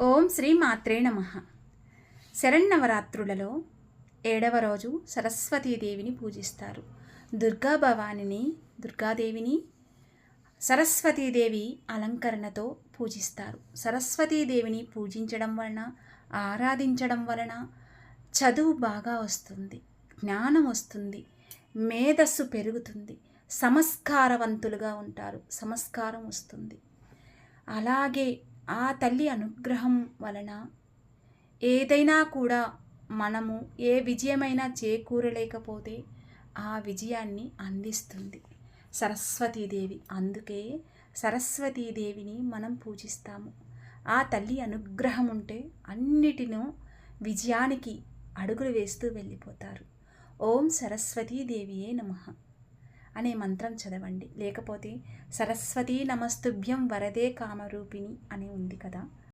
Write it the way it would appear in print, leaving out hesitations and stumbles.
ఓం శ్రీ మాత్రే నమః. శరన్నవరాత్రులలో 7వ రోజు సరస్వతీదేవిని పూజిస్తారు. దుర్గాదేవిని సరస్వతీదేవి అలంకరణతో పూజిస్తారు. సరస్వతీదేవిని పూజించడం వలన, ఆరాధించడం వలన చదువు బాగా వస్తుంది, జ్ఞానం వస్తుంది, మేధస్సు పెరుగుతుంది, సంస్కారవంతులుగా ఉంటారు, సంస్కారం వస్తుంది. అలాగే ఆ తల్లి అనుగ్రహం వలన ఏదైనా కూడా మనము ఏ విజయమైనా చేకూరలేకపోతే ఆ విజయాన్ని అందిస్తుంది సరస్వతీదేవి. అందుకే సరస్వతీదేవిని మనం పూజిస్తాము. ఆ తల్లి అనుగ్రహం ఉంటే అన్నిటినూ విజయానికి అడుగులు వేస్తూ వెళ్ళిపోతారు. ఓం సరస్వతీదేవియే నమః అనే మంత్రం చదవండి. లేకపోతే సరస్వతీ నమస్తుభ్యం వరదే కామరూపిణి అని ఉంది కదా.